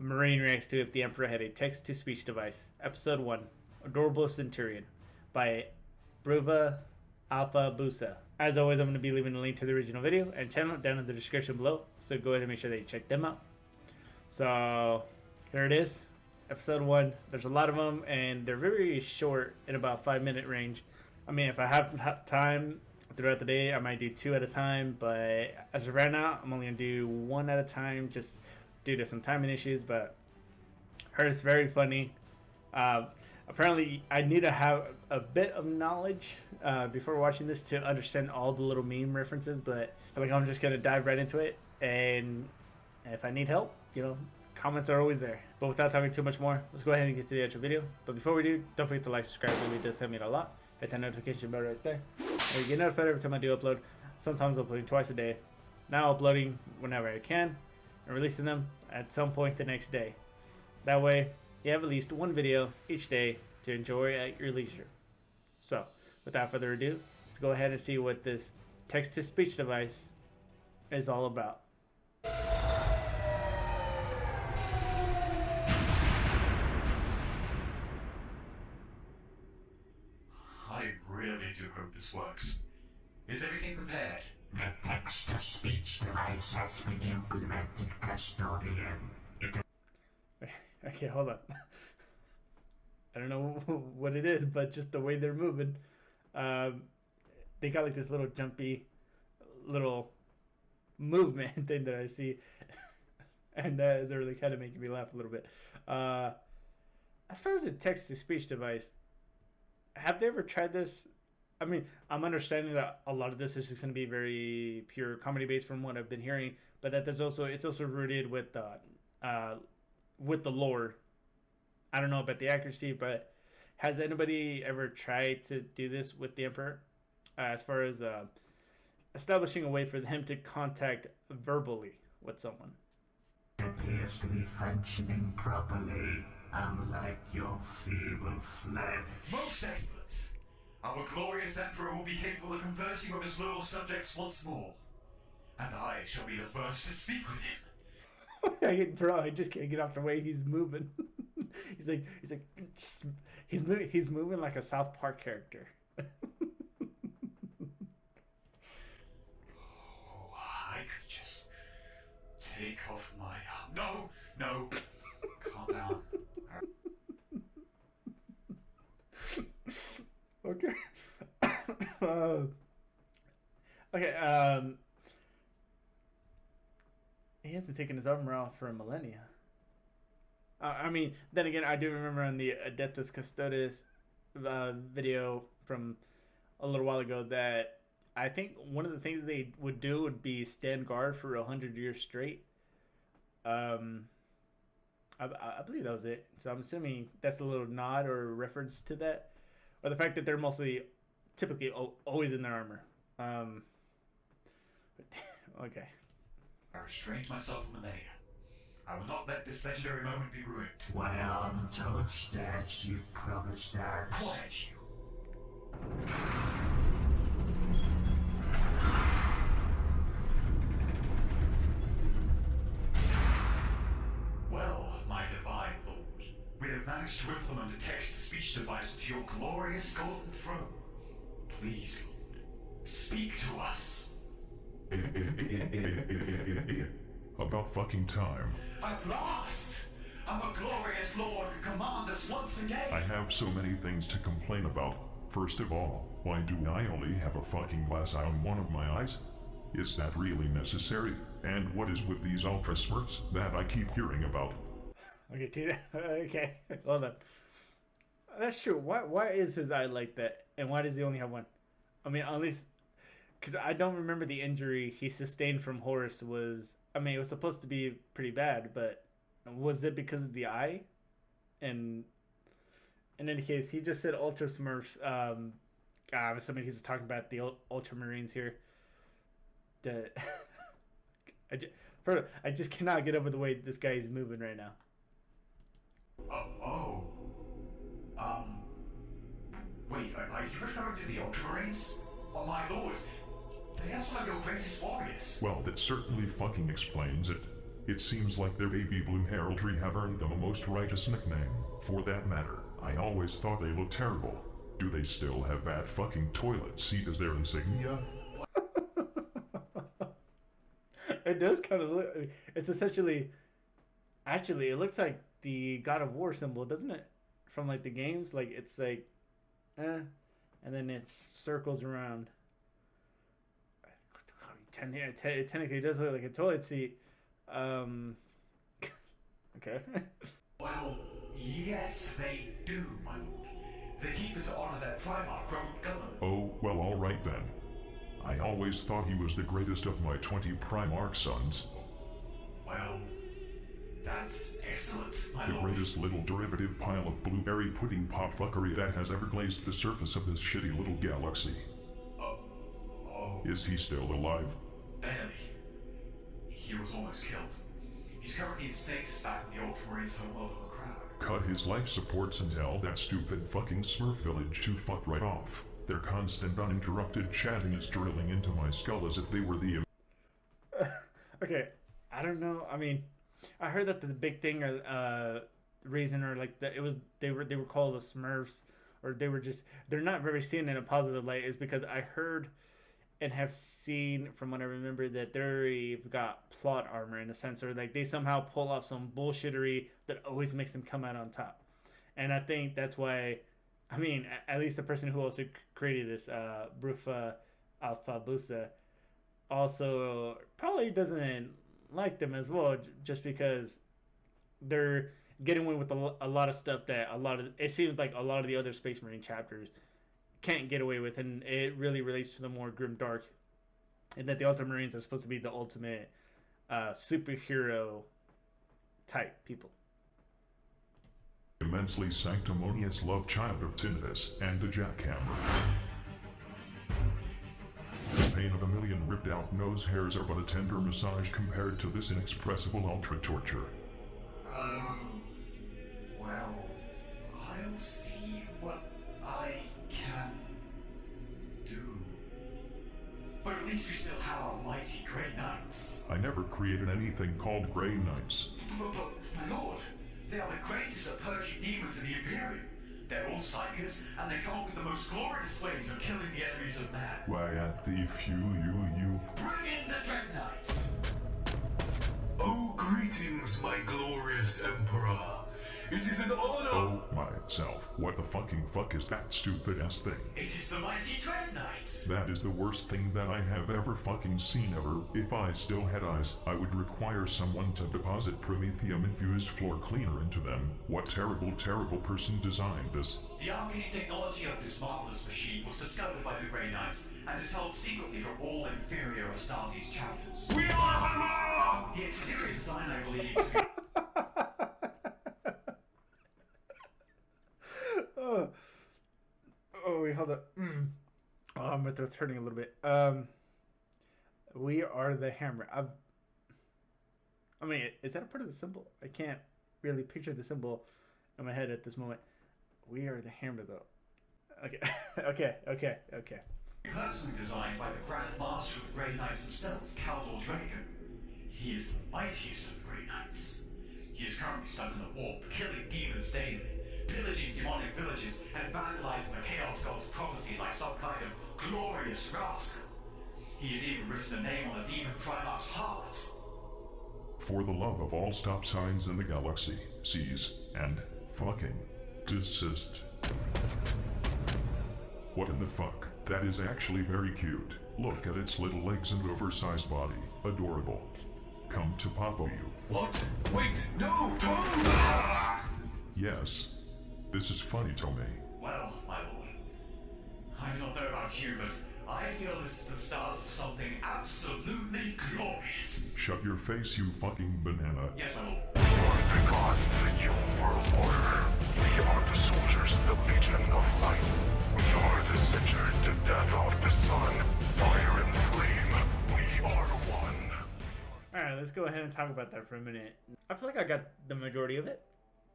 A Marine reacts to If the Emperor Had a Text-to-Speech Device. Episode 1, Adorable Centurion, by Bruva Alfabusa. As always, I'm going to be leaving a link to the original video and channel down in the description below, so go ahead and make sure that you check them out. So, here it is, Episode 1. There's a lot of them, and they're very short, in about 5-minute range. I mean, if I have time throughout the day, I might do 2 at a time, but as of right now, I'm only going to do 1 at a time, just due to some timing issues. But I heard it's very funny. Apparently, I need to have a bit of knowledge before watching this to understand all the little meme references, but I feel like I'm just going to dive right into it, and if I need help, you know, comments are always there. But without talking too much more, let's go ahead and get to the actual video. But before we do, don't forget to like, subscribe. It really does help me out a lot. Hit that notification bell right there. And you get notified every time I do upload. Sometimes uploading twice a day. Now uploading whenever I can and releasing them at some point the next day. That way, you have at least one video each day to enjoy at your leisure. So, without further ado, let's go ahead and see what this text-to-speech device is all about. I really do hope this works. Is everything prepared? The text-to-speech device has been implemented, custodian. Okay, hold on. I don't know what it is, but just the way they're moving. They got like this little jumpy little movement thing that I see. And that is really kind of making me laugh a little bit. As far as a text-to-speech device, have they ever tried this? I mean, I'm understanding that a lot of this is just going to be very pure comedy based from what I've been hearing, but that it's also rooted with the lore. I don't know about the accuracy, but has anybody ever tried to do this with the Emperor, as far as establishing a way for him to contact verbally with someone? It appears to be functioning properly, unlike your feeble flesh. Most excellent! Our glorious Emperor will be capable of conversing with his loyal subjects once more. And I shall be the first to speak with him. Bro, I just can't get off the way he's moving. he's moving like a South Park character. Oh, I could just take off my... No, calm down. Okay. Okay. He hasn't taken his armor off for a millennia. I mean, then again, I do remember on the Adeptus Custodes video from a little while ago that I think one of the things they would do would be stand guard for 100 years straight. I believe that was it. So I'm assuming that's a little nod or reference to that. Or the fact that they're typically always in their armor. Okay. I restrained myself for millennia. I will not let this legendary moment be ruined. Well, touch that you promised us. Quiet, you! Well, my divine lord, we have managed to implement a text-to-speech device to your glorious golden throne. Please, Lord, speak to us. About fucking time. At last! Our glorious lord can command us once again! I have so many things to complain about. First of all, why do I only have a fucking glass eye on one of my eyes? Is that really necessary? And what is with these ultra smirts that I keep hearing about? Okay, hold on. That's true. Why is his eye like that? And why does he only have one? I mean, at least... Because I don't remember the injury he sustained from Horus was... I mean, it was supposed to be pretty bad, but was it because of the eye? And in any case, he just said Ultra Smurfs. I'm assuming he's talking about the Ultramarines here. I just cannot get over the way this guy is moving right now. Wait, are you referring to the Ultramarines? Oh my lord, they are some of your greatest warriors. Well, that certainly fucking explains it. It seems like their baby blue heraldry have earned them a most righteous nickname. For that matter, I always thought they looked terrible. Do they still have that fucking toilet seat as their insignia? It does kind of look. It's essentially. Actually, it looks like the God of War symbol, doesn't it? From like the games, like it's like, and then it circles around. It technically does look like a toilet seat. Okay. Well, yes, they do, my lord. They keep it to honor their Primarch, Rogue Gunner. Oh, well, alright then. I always thought he was the greatest of my 20 Primarch sons. Well, that's excellent, my The lord. greatest little derivative pile of blueberry pudding pop fuckery that has ever glazed the surface of this shitty little galaxy. Oh, Is he still alive? barely. He was almost killed. He's currently in status back in the Ultramarines' homeworld of a crowd. Cut his life supports and tell that stupid fucking Smurf village to fuck right off. Their constant uninterrupted chatting is drilling into my skull as if they were the... Okay, I don't know. I mean, I heard that the big thing or reason or like that it was they were called the Smurfs, or they're not very seen in a positive light, is because I heard and have seen from what I remember that they've got plot armor in a sense, or like they somehow pull off some bullshittery that always makes them come out on top. And I think that's why, I mean, at least the person who also created this, Bruva Alfabusa, also probably doesn't like them as well, just because they're getting away with a lot of stuff that it seems like a lot of the other Space Marine chapters can't get away with, and it really relates to the more grim dark, and that the Ultramarines are supposed to be the ultimate superhero type people. immensely sanctimonious love child of tinnitus and the jackhammer. The pain of a million ripped out nose hairs are but a tender massage compared to this inexpressible ultra torture. Well, I'll see what I can do. But at least we still have our mighty Grey Knights. I never created anything called Grey Knights. But, my lord, they are the greatest at purging demons in the Imperium. They're all psychers, and they come up with the most glorious ways of killing the enemies of man. Why, at the few you... Bring in the Dread Knights! Oh, greetings, my glorious Emperor. It is an honor. Oh myself, what the fucking fuck is that stupid ass thing? It is the mighty Dread Knights! That is the worst thing that I have ever fucking seen ever. If I still had eyes, I would require someone to deposit promethium-infused floor cleaner into them. What terrible, terrible person designed this? The arcane technology of this marvelous machine was discovered by the Grey Knights and is held secretly from all inferior Astartes chapters. We are The exterior design, I believe, to be Oh, wait, hold up. Oh, my throat's hurting a little bit. We are the hammer. I mean, is that a part of the symbol? I can't really picture the symbol in my head at this moment. We are the hammer, though. Okay, okay. personally designed by the Grand Master of the Grey Knights himself, Caldor Draco. He is the mightiest of the Grey Knights. He is currently stuck in a warp, killing demons daily, pillaging demonic villages, and vandalizing the Chaos God's property like some kind of glorious rascal. He has even written a name on the demon Primarch's heart. For the love of all stop signs in the galaxy, cease and fucking desist. What in the fuck? That is actually very cute. Look at its little legs and oversized body. Adorable. Come to Papa you. What? Wait, no! Don't! Yes. This is funny, Tomei. Well, my lord, I do not know about you, but I feel this is the start of something absolutely glorious. Shut your face, you fucking banana. Yes, my lord. We are the gods of the new world order. We are the soldiers of the Legion of Light. We are the center to death of the sun. Fire and flame, we are one. Alright, let's go ahead and talk about that for a minute. I feel like I got the majority of it.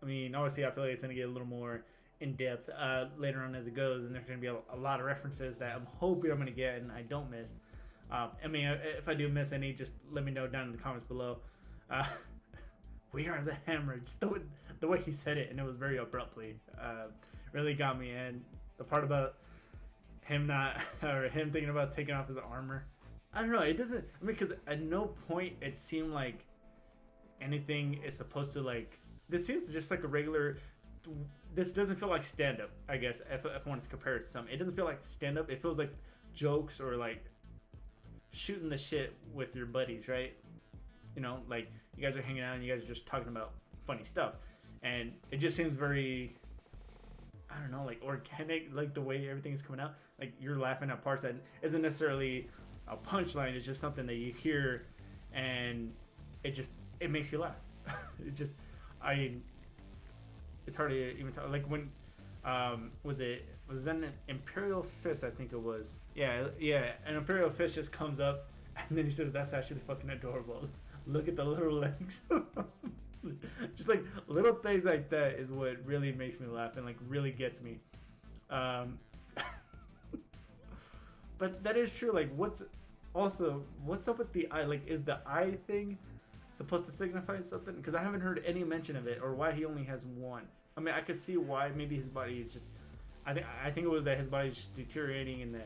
I mean, obviously, I feel like it's going to get a little more in-depth later on as it goes, and there's going to be a lot of references that I'm hoping I'm going to get and I don't miss. I mean, if I do miss any, just let me know down in the comments below. Uh, we are the hammer. Just the way he said it, and it was very abruptly, really got me. And the part about him not, or him thinking about taking off his armor, I don't know. It doesn't. I mean, because at no point it seemed like anything is supposed to like. This seems just like a regular. This doesn't feel like stand up. I guess if I wanted to compare it to something, it doesn't feel like stand up. It feels like jokes or like shooting the shit with your buddies, right? You know, like you guys are hanging out and you guys are just talking about funny stuff, and it just seems very, I don't know, like organic, like the way everything is coming out. Like you're laughing at parts that isn't necessarily a punchline. It's just something that you hear, and it makes you laugh. It's hard to even tell. Like when was that an Imperial Fist? I think it was. Yeah, an Imperial Fist just comes up, and then he says, "That's actually fucking adorable. Look at the little legs." Just like little things like that is what really makes me laugh and like really gets me. But that is true. Like, what's up with the eye? Like, is the eye thing supposed to signify something? Because I haven't heard any mention of it, or why he only has one. I mean, I could see why. Maybe his body is just. I think it was that his body is just deteriorating, and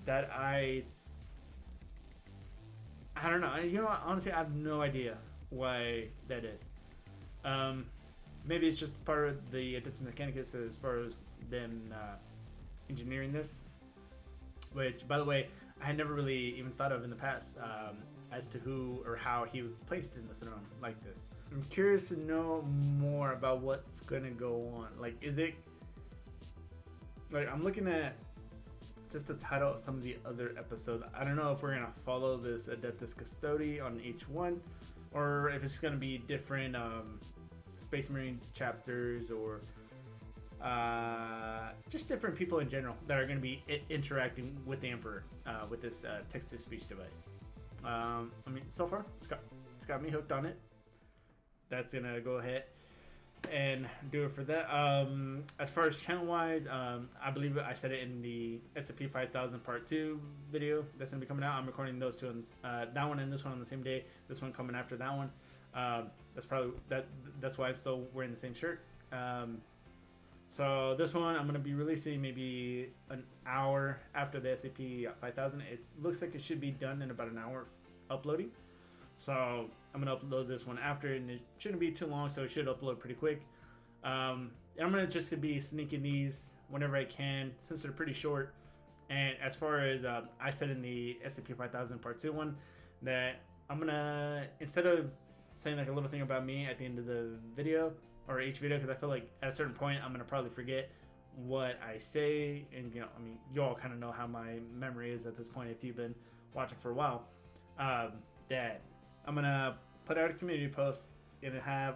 that eye. I don't know. You know what? Honestly, I have no idea why that is. Maybe it's just part of the Adeptus Mechanicus as far as them engineering this. Which, by the way, I had never really even thought of in the past as to who or how he was placed in the throne like this. I'm curious to know more about what's gonna go on. Like, is it like I'm looking at just the title of some of the other episodes. I don't know if we're gonna follow this Adeptus Custodi on each one, or if it's gonna be different Space Marine chapters, or just different people in general that are gonna be interacting with the Emperor with this text-to-speech device. I mean, so far it's got me hooked on it. That's gonna go ahead and do it for that. As far as channel wise, I believe I said it in the SCP-5000 Part 2 video that's gonna be coming out. I'm recording those two ones, that one and this one on the same day. This one coming after that one. That's why I'm still wearing the same shirt. So this one I'm gonna be releasing maybe an hour after the SCP-5000. It looks like it should be done in about an hour uploading. So I'm gonna upload this one after, and it shouldn't be too long, so it should upload pretty quick. I'm gonna just be sneaking these whenever I can, since they're pretty short. And as far as I said in the SCP-5000 Part 2 one, that I'm gonna, instead of saying like a little thing about me at the end of the video or each video, because I feel like at a certain point I'm gonna probably forget what I say, and I mean, you all kind of know how my memory is at this point if you've been watching for a while. That I'm gonna put out a community post and have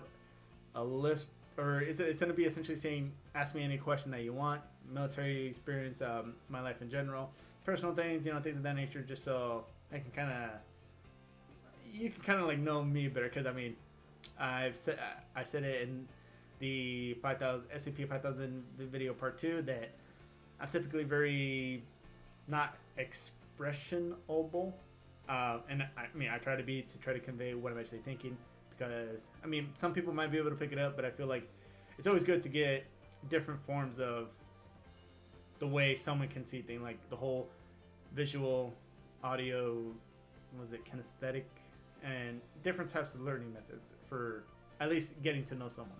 a list, or it's gonna be essentially saying, ask me any question that you want, military experience, my life in general, personal things, things of that nature, just so I can you can kind of like know me better. Because I mean, I said it in the 5000 SCP-5000 video Part 2 that I'm typically very not expressionable. And I mean, I try to convey what I'm actually thinking, because I mean, some people might be able to pick it up, but I feel like it's always good to get different forms of the way someone can see things, like the whole visual, audio, kinesthetic, and different types of learning methods for at least getting to know someone.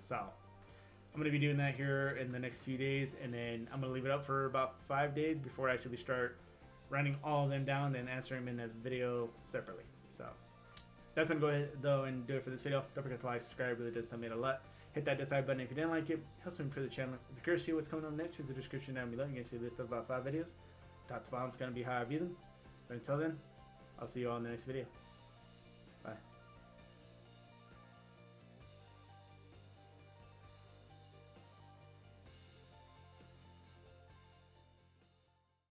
So I'm going to be doing that here in the next few days, and then I'm going to leave it up for about 5 days before I actually start writing all of them down and answering them in a video separately. So that's going to go ahead though and do it for this video. Don't forget to like, subscribe, really does help me out a lot. Hit that dislike button if you didn't like it. Helps me improve the channel. If you're curious to see what's coming on next, in the description down below, you can see a list of about 5 videos. Top to bottom is going to be how I view them. But until then, I'll see you all in the next video.